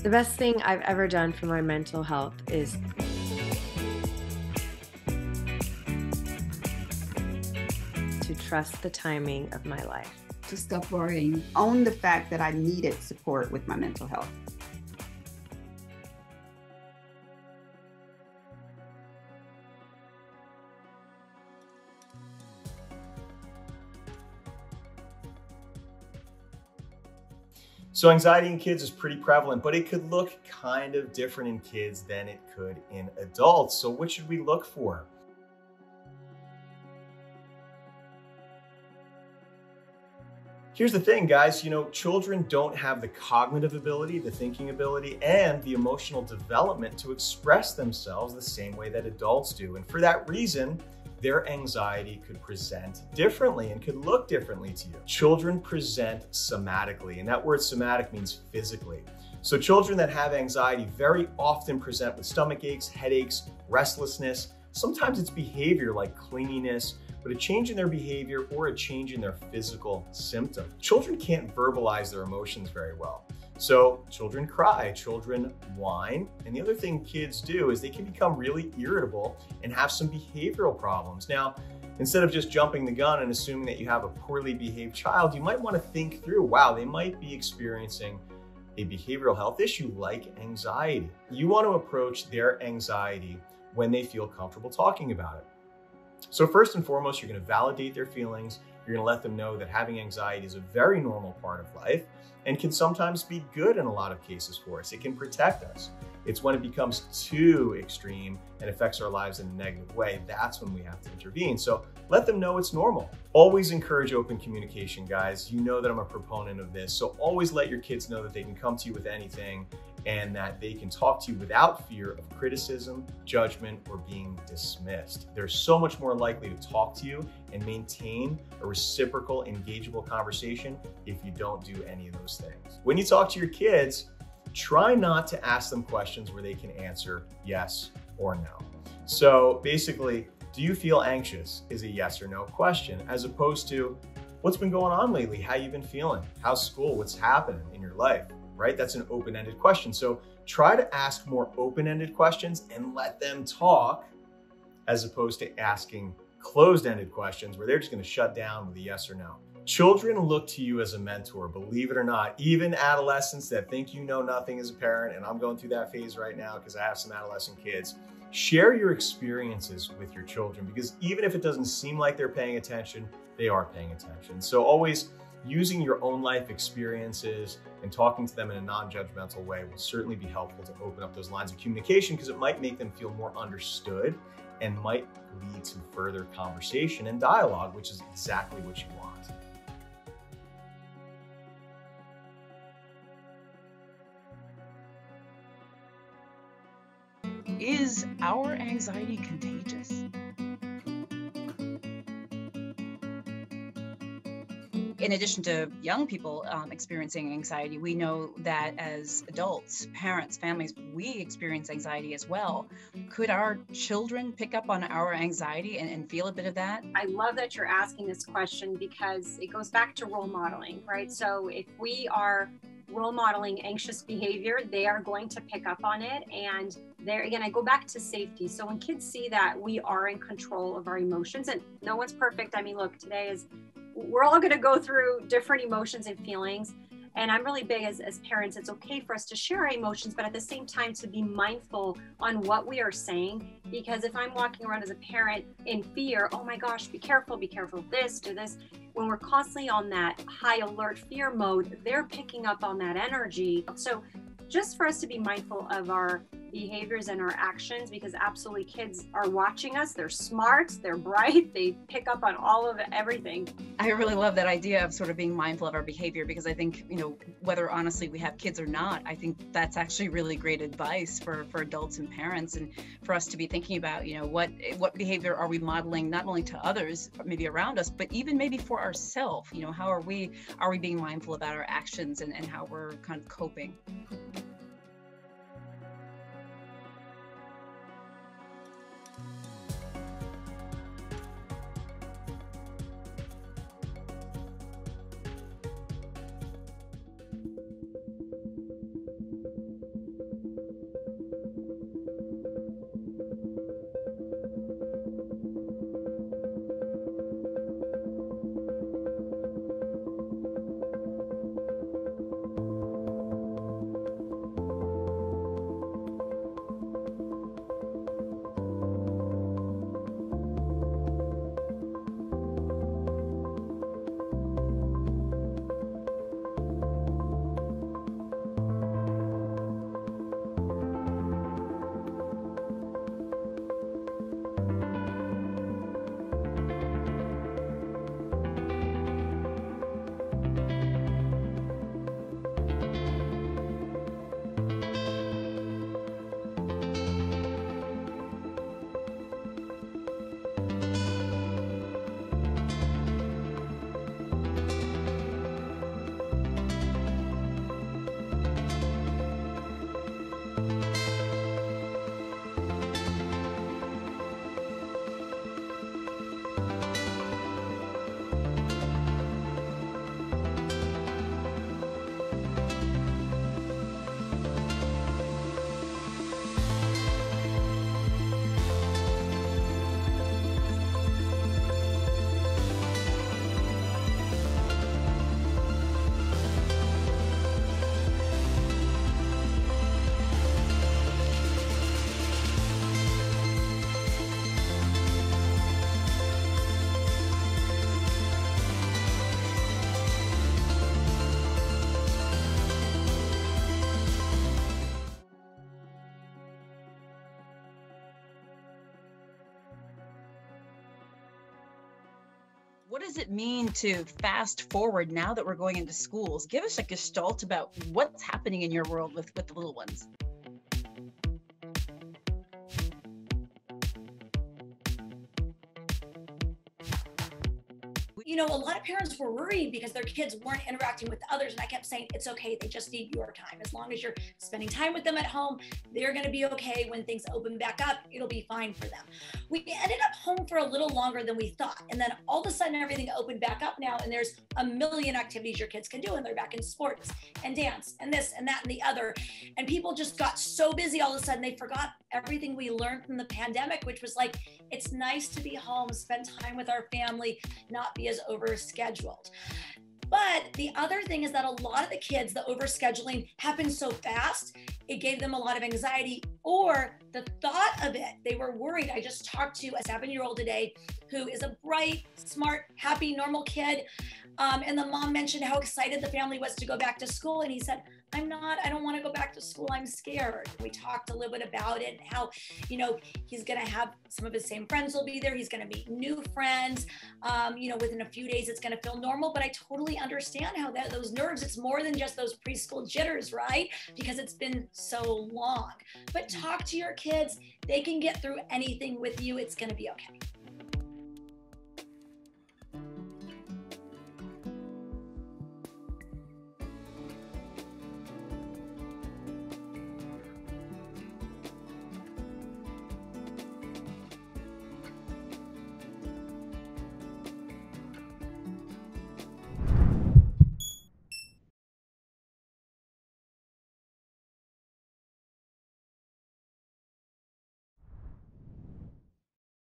The best thing I've ever done for my mental health is to trust the timing of my life. To stop worrying, own the fact that I needed support with my mental health. So anxiety in kids is pretty prevalent, but it could look kind of different in kids than it could in adults. So what should we look for? Here's the thing, guys, children don't have the cognitive ability, the thinking ability, and the emotional development to express themselves the same way that adults do. And for that reason, their anxiety could present differently and could look differently to you. Children present somatically, and that word somatic means physically. So children that have anxiety very often present with stomach aches, headaches, restlessness. Sometimes it's behavior like clinginess, but a change in their behavior or a change in their physical symptom. Children can't verbalize their emotions very well. So children cry, children whine, and the other thing kids do is they can become really irritable and have some behavioral problems. Now, instead of just jumping the gun and assuming that you have a poorly behaved child, you might want to think through, wow, they might be experiencing a behavioral health issue like anxiety. You want to approach their anxiety when they feel comfortable talking about it. So first and foremost, you're going to validate their feelings. You're going to let them know that having anxiety is a very normal part of life and can sometimes be good in a lot of cases for us. It can protect us. It's when it becomes too extreme and affects our lives in a negative way, that's when we have to intervene. So let them know it's normal. Always encourage open communication, guys. You know that I'm a proponent of this. So always let your kids know that they can come to you with anything and that they can talk to you without fear of criticism, judgment, or being dismissed. They're so much more likely to talk to you and maintain a reciprocal, engageable conversation if you don't do any of those things. When you talk to your kids, try not to ask them questions where they can answer yes or no. So basically, do you feel anxious is a yes or no question, as opposed to what's been going on lately? How you been feeling? How's school? What's happening in your life? Right? That's an open-ended question. So try to ask more open-ended questions and let them talk, as opposed to asking closed-ended questions where they're just going to shut down with a yes or no. Children look to you as a mentor, believe it or not. Even adolescents that think you know nothing as a parent, and I'm going through that phase right now because I have some adolescent kids, share your experiences with your children, because even if it doesn't seem like they're paying attention, they are paying attention. So always using your own life experiences and talking to them in a non-judgmental way will certainly be helpful to open up those lines of communication, because it might make them feel more understood and might lead to further conversation and dialogue, which is exactly what you want. Is our anxiety contagious? In addition to young people experiencing anxiety, we know that as adults, parents, families, we experience anxiety as well. Could our children pick up on our anxiety and feel a bit of that? I love that you're asking this question, because it goes back to role modeling, right? So if we are role modeling anxious behavior, they are going to pick up on it. And there again, I go back to safety. So when kids see that we are in control of our emotions, and no one's perfect. I mean, look, we're all going to go through different emotions and feelings. And I'm really big as parents, it's okay for us to share our emotions, but at the same time to be mindful on what we are saying. Because if I'm walking around as a parent in fear, oh my gosh, be careful of this, do this. When we're constantly on that high alert fear mode, they're picking up on that energy. So just for us to be mindful of our behaviors and our actions, because absolutely kids are watching us. They're smart, they're bright, they pick up on all of everything. I really love that idea of sort of being mindful of our behavior, because I think, whether honestly we have kids or not, I think that's actually really great advice for adults and parents, and for us to be thinking about, what behavior are we modeling, not only to others, maybe around us, but even maybe for ourselves. How are we being mindful about our actions and how we're kind of coping? What does it mean to fast forward now that we're going into schools? Give us a gestalt about what's happening in your world with the little ones. You know, a lot of parents were worried because their kids weren't interacting with others. And I kept saying, it's okay. They just need your time. As long as you're spending time with them at home, they're going to be okay. When things open back up, it'll be fine for them. We ended up home for a little longer than we thought. And then all of a sudden, everything opened back up now. And there's a million activities your kids can do. And they're back in sports and dance and this and that and the other. And people just got so busy all of a sudden, they forgot everything we learned from the pandemic, which was like, it's nice to be home, spend time with our family, not be as overscheduled. But the other thing is that a lot of the kids, the overscheduling happened so fast, it gave them a lot of anxiety, or the thought of it, they were worried. I just talked to a 7-year-old today who is a bright, smart, happy, normal kid. And the mom mentioned how excited the family was to go back to school. And he said, I don't want to go back to school. I'm scared. We talked a little bit about it and how, you know, he's going to have some of his same friends will be there. He's going to meet new friends. You know, within a few days, it's going to feel normal. But I totally understand how those nerves, it's more than just those preschool jitters, right? Because it's been so long. But talk to your kids. They can get through anything with you. It's going to be okay.